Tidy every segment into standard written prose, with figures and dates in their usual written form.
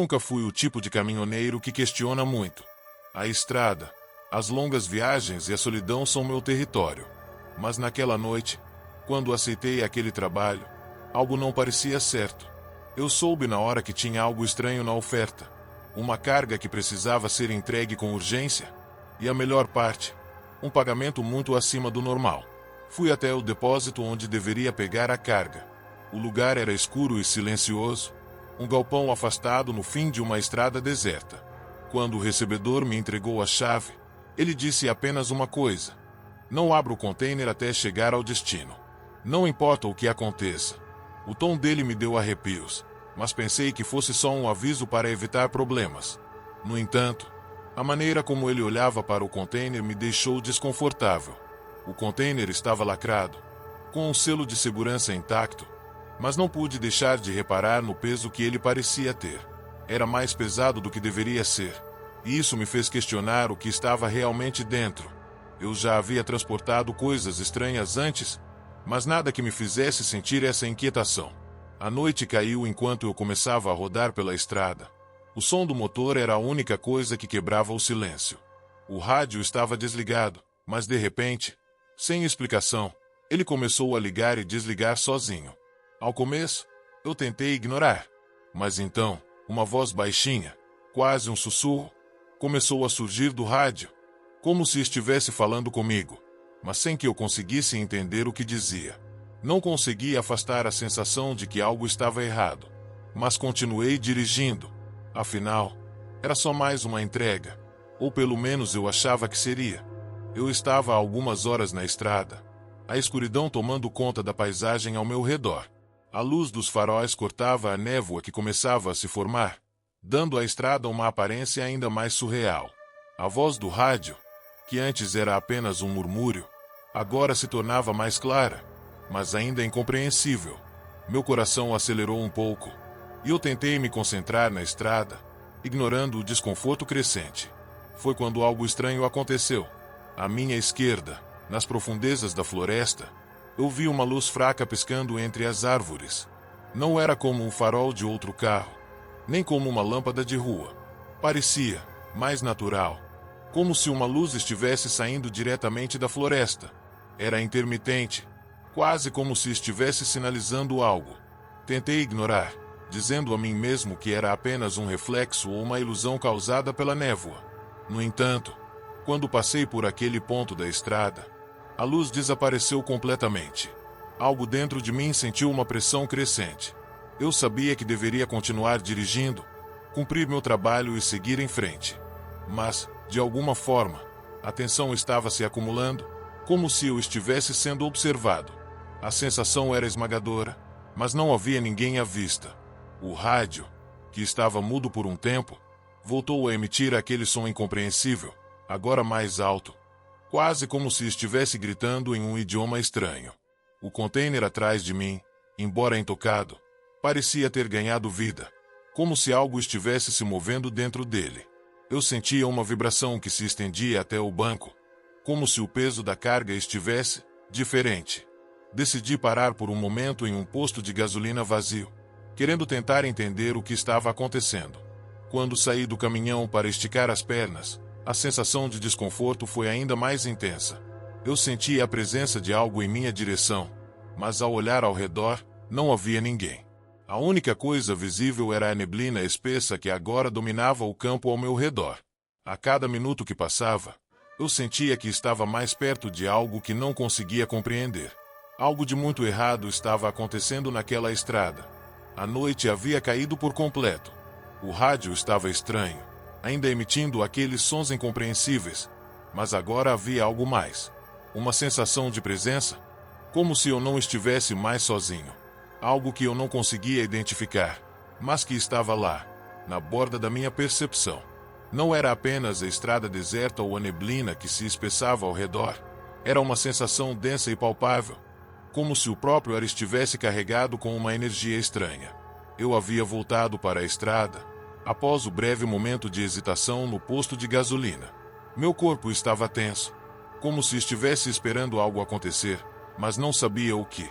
nunca fui o tipo de caminhoneiro que questiona muito. A estrada, as longas viagens e a solidão são meu território. Mas naquela noite, quando aceitei aquele trabalho, algo não parecia certo. Eu soube na hora que tinha algo estranho na oferta. Uma carga que precisava ser entregue com urgência. E a melhor parte, um pagamento muito acima do normal. Fui até o depósito onde deveria pegar a carga. O lugar era escuro e silencioso. Um galpão afastado no fim de uma estrada deserta. Quando o recebedor me entregou a chave, ele disse apenas uma coisa: não abra o container até chegar ao destino. Não importa o que aconteça. O tom dele me deu arrepios, mas pensei que fosse só um aviso para evitar problemas. No entanto, a maneira como ele olhava para o container me deixou desconfortável. O container estava lacrado, com um selo de segurança intacto, mas não pude deixar de reparar no peso que ele parecia ter. Era mais pesado do que deveria ser, e isso me fez questionar o que estava realmente dentro. Eu já havia transportado coisas estranhas antes, mas nada que me fizesse sentir essa inquietação. A noite caiu enquanto eu começava a rodar pela estrada. O som do motor era a única coisa que quebrava o silêncio. O rádio estava desligado, mas de repente, sem explicação, ele começou a ligar e desligar sozinho. Ao começo, eu tentei ignorar, mas então, uma voz baixinha, quase um sussurro, começou a surgir do rádio, como se estivesse falando comigo, mas sem que eu conseguisse entender o que dizia. Não consegui afastar a sensação de que algo estava errado, mas continuei dirigindo. Afinal, era só mais uma entrega, ou pelo menos eu achava que seria. Eu estava há algumas horas na estrada, a escuridão tomando conta da paisagem ao meu redor. A luz dos faróis cortava a névoa que começava a se formar, dando à estrada uma aparência ainda mais surreal. A voz do rádio, que antes era apenas um murmúrio, agora se tornava mais clara, mas ainda incompreensível. Meu coração acelerou um pouco, e eu tentei me concentrar na estrada, ignorando o desconforto crescente. Foi quando algo estranho aconteceu. À minha esquerda, nas profundezas da floresta, eu vi uma luz fraca piscando entre as árvores. Não era como um farol de outro carro, nem como uma lâmpada de rua. Parecia mais natural, como se uma luz estivesse saindo diretamente da floresta. Era intermitente, quase como se estivesse sinalizando algo. Tentei ignorar, dizendo a mim mesmo que era apenas um reflexo ou uma ilusão causada pela névoa. No entanto, quando passei por aquele ponto da estrada, a luz desapareceu completamente. Algo dentro de mim sentiu uma pressão crescente. Eu sabia que deveria continuar dirigindo, cumprir meu trabalho e seguir em frente. Mas, de alguma forma, a tensão estava se acumulando, como se eu estivesse sendo observado. A sensação era esmagadora, mas não havia ninguém à vista. O rádio, que estava mudo por um tempo, voltou a emitir aquele som incompreensível, agora mais alto, quase como se estivesse gritando em um idioma estranho. O container atrás de mim, embora intocado, parecia ter ganhado vida, como se algo estivesse se movendo dentro dele. Eu sentia uma vibração que se estendia até o banco, como se o peso da carga estivesse diferente. Decidi parar por um momento em um posto de gasolina vazio, querendo tentar entender o que estava acontecendo. Quando saí do caminhão para esticar as pernas, a sensação de desconforto foi ainda mais intensa. Eu sentia a presença de algo em minha direção, mas ao olhar ao redor, não havia ninguém. A única coisa visível era a neblina espessa que agora dominava o campo ao meu redor. A cada minuto que passava, eu sentia que estava mais perto de algo que não conseguia compreender. Algo de muito errado estava acontecendo naquela estrada. A noite havia caído por completo. O rádio estava estranho, ainda emitindo aqueles sons incompreensíveis, mas agora havia algo mais. Uma sensação de presença, como se eu não estivesse mais sozinho. Algo que eu não conseguia identificar, mas que estava lá, na borda da minha percepção. Não era apenas a estrada deserta ou a neblina que se espessava ao redor. Era uma sensação densa e palpável, como se o próprio ar estivesse carregado com uma energia estranha. Eu havia voltado para a estrada, após o breve momento de hesitação no posto de gasolina. Meu corpo estava tenso, como se estivesse esperando algo acontecer, mas não sabia o que.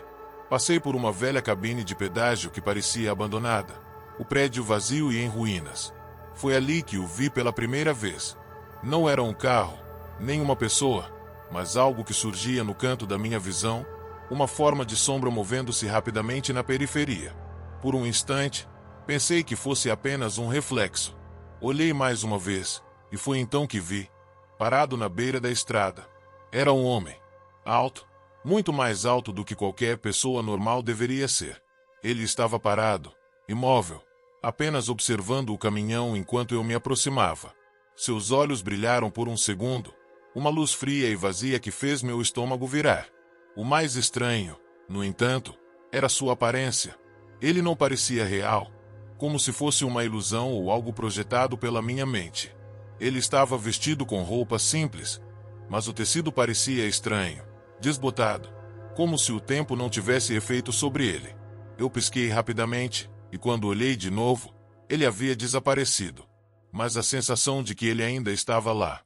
Passei por uma velha cabine de pedágio que parecia abandonada. o prédio vazio e em ruínas. Foi ali que o vi pela primeira vez. Não era um carro, nem uma pessoa, mas algo que surgia no canto da minha visão, uma forma de sombra movendo-se rapidamente na periferia. Por um instante, pensei que fosse apenas um reflexo. Olhei mais uma vez, e foi então que vi, parado na beira da estrada. Era um homem. Alto, muito mais alto do que qualquer pessoa normal deveria ser. Ele estava parado, imóvel, apenas observando o caminhão enquanto eu me aproximava. Seus olhos brilharam por um segundo, uma luz fria e vazia que fez meu estômago virar. O mais estranho, no entanto, era sua aparência. Ele não parecia real, como se fosse uma ilusão ou algo projetado pela minha mente. Ele estava vestido com roupas simples, mas o tecido parecia estranho, desbotado, como se o tempo não tivesse efeito sobre ele. Eu pisquei rapidamente, e quando olhei de novo, ele havia desaparecido. Mas a sensação de que ele ainda estava lá,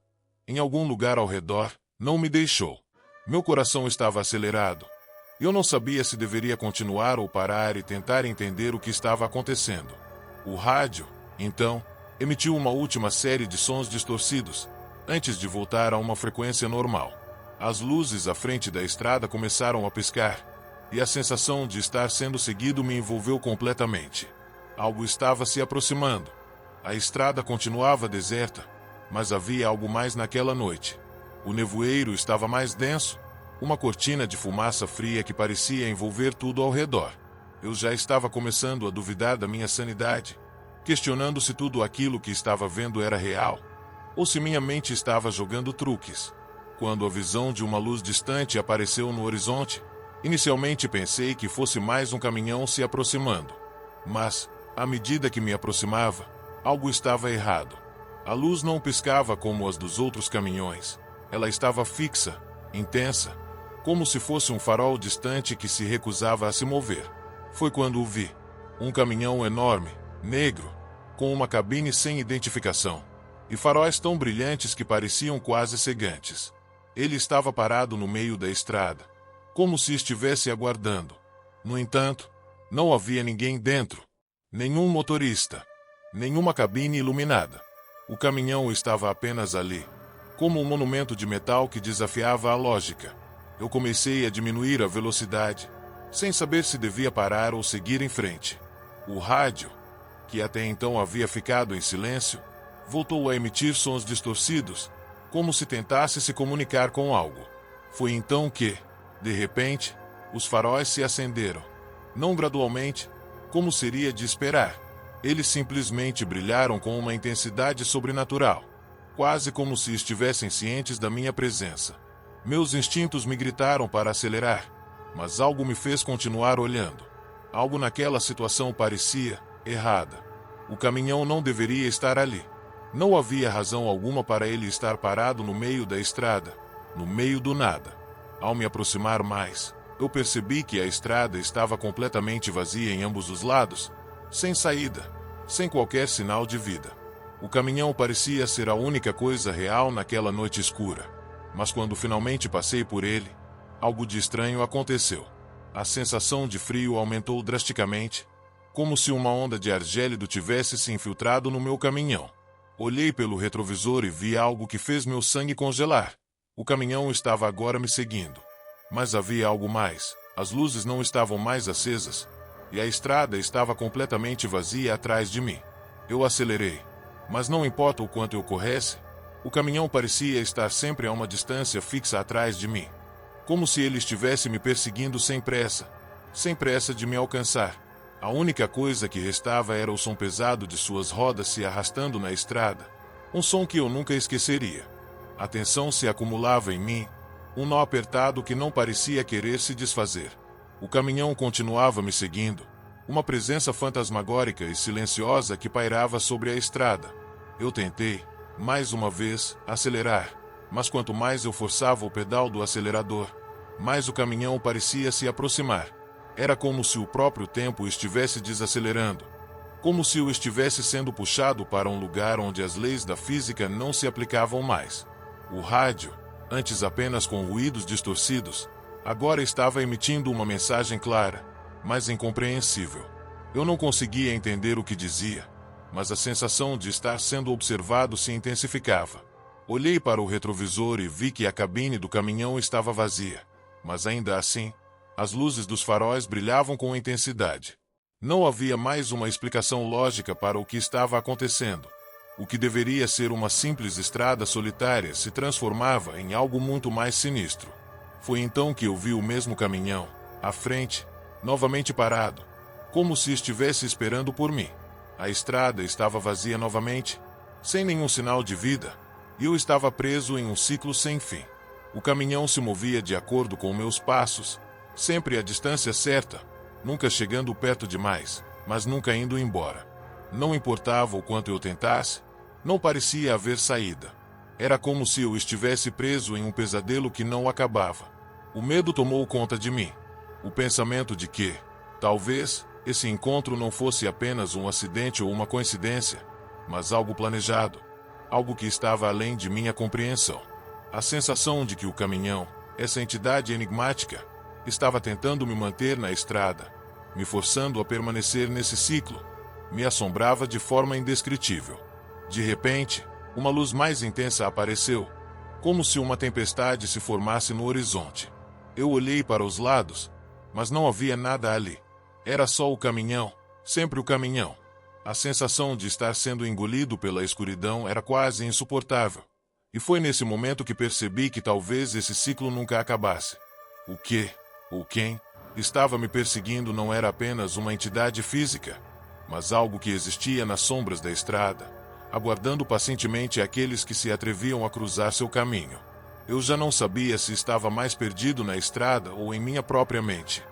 em algum lugar ao redor, não me deixou. Meu coração estava acelerado. Eu não sabia se deveria continuar ou parar e tentar entender o que estava acontecendo. O rádio, então, emitiu uma última série de sons distorcidos, antes de voltar a uma frequência normal. As luzes à frente da estrada começaram a piscar, e a sensação de estar sendo seguido me envolveu completamente. Algo estava se aproximando. A estrada continuava deserta, mas havia algo mais naquela noite. O nevoeiro estava mais denso, uma cortina de fumaça fria que parecia envolver tudo ao redor. Eu já estava começando a duvidar da minha sanidade, questionando se tudo aquilo que estava vendo era real, ou se minha mente estava jogando truques. Quando a visão de uma luz distante apareceu no horizonte, inicialmente pensei que fosse mais um caminhão se aproximando. Mas, à medida que me aproximava, algo estava errado. A luz não piscava como as dos outros caminhões. Ela estava fixa, intensa, como se fosse um farol distante que se recusava a se mover. Foi quando o vi. Um caminhão enorme, negro, com uma cabine sem identificação, e faróis tão brilhantes que pareciam quase cegantes. Ele estava parado no meio da estrada, como se estivesse aguardando. No entanto, não havia ninguém dentro. Nenhum motorista. Nenhuma cabine iluminada. O caminhão estava apenas ali, como um monumento de metal que desafiava a lógica. Eu comecei a diminuir a velocidade, sem saber se devia parar ou seguir em frente. O rádio, que até então havia ficado em silêncio, voltou a emitir sons distorcidos, como se tentasse se comunicar com algo. Foi então que, de repente, os faróis se acenderam. Não gradualmente, como seria de esperar. Eles simplesmente brilharam com uma intensidade sobrenatural, quase como se estivessem cientes da minha presença. Meus instintos me gritaram para acelerar, mas algo me fez continuar olhando. Algo naquela situação parecia errada. O caminhão não deveria estar ali. Não havia razão alguma para ele estar parado no meio da estrada, no meio do nada. Ao me aproximar mais, eu percebi que a estrada estava completamente vazia em ambos os lados, sem saída, sem qualquer sinal de vida. O caminhão parecia ser a única coisa real naquela noite escura. Mas quando finalmente passei por ele, algo de estranho aconteceu. A sensação de frio aumentou drasticamente, como se uma onda de ar gélido tivesse se infiltrado no meu caminhão. Olhei pelo retrovisor e vi algo que fez meu sangue congelar. O caminhão estava agora me seguindo. Mas havia algo mais. As luzes não estavam mais acesas, e a estrada estava completamente vazia atrás de mim. Eu acelerei. Mas não importa o quanto eu corresse, o caminhão parecia estar sempre a uma distância fixa atrás de mim. Como se ele estivesse me perseguindo sem pressa de me alcançar. A única coisa que restava era o som pesado de suas rodas se arrastando na estrada. Um som que eu nunca esqueceria. A tensão se acumulava em mim, um nó apertado que não parecia querer se desfazer. O caminhão continuava me seguindo, uma presença fantasmagórica e silenciosa que pairava sobre a estrada. Eu tentei, mais uma vez, acelerar, mas quanto mais eu forçava o pedal do acelerador, mais o caminhão parecia se aproximar. Era como se o próprio tempo estivesse desacelerando, como se eu estivesse sendo puxado para um lugar onde as leis da física não se aplicavam mais. O rádio, antes apenas com ruídos distorcidos, agora estava emitindo uma mensagem clara, mas incompreensível. Eu não conseguia entender o que dizia, mas a sensação de estar sendo observado se intensificava. Olhei para o retrovisor e vi que a cabine do caminhão estava vazia, mas ainda assim, as luzes dos faróis brilhavam com intensidade. Não havia mais uma explicação lógica para o que estava acontecendo. O que deveria ser uma simples estrada solitária se transformava em algo muito mais sinistro. Foi então que eu vi o mesmo caminhão, à frente, novamente parado, como se estivesse esperando por mim. A estrada estava vazia novamente, sem nenhum sinal de vida, e eu estava preso em um ciclo sem fim. O caminhão se movia de acordo com meus passos, sempre à distância certa, nunca chegando perto demais, mas nunca indo embora. Não importava o quanto eu tentasse, não parecia haver saída. Era como se eu estivesse preso em um pesadelo que não acabava. O medo tomou conta de mim. O pensamento de que, talvez, esse encontro não fosse apenas um acidente ou uma coincidência, mas algo planejado, algo que estava além de minha compreensão. A sensação de que o caminhão, essa entidade enigmática, estava tentando me manter na estrada, me forçando a permanecer nesse ciclo, me assombrava de forma indescritível. De repente, uma luz mais intensa apareceu, como se uma tempestade se formasse no horizonte. Eu olhei para os lados, mas não havia nada ali. Era só o caminhão, sempre o caminhão. A sensação de estar sendo engolido pela escuridão era quase insuportável. E foi nesse momento que percebi que talvez esse ciclo nunca acabasse. O que, ou quem, estava me perseguindo não era apenas uma entidade física, mas algo que existia nas sombras da estrada, aguardando pacientemente aqueles que se atreviam a cruzar seu caminho. Eu já não sabia se estava mais perdido na estrada ou em minha própria mente.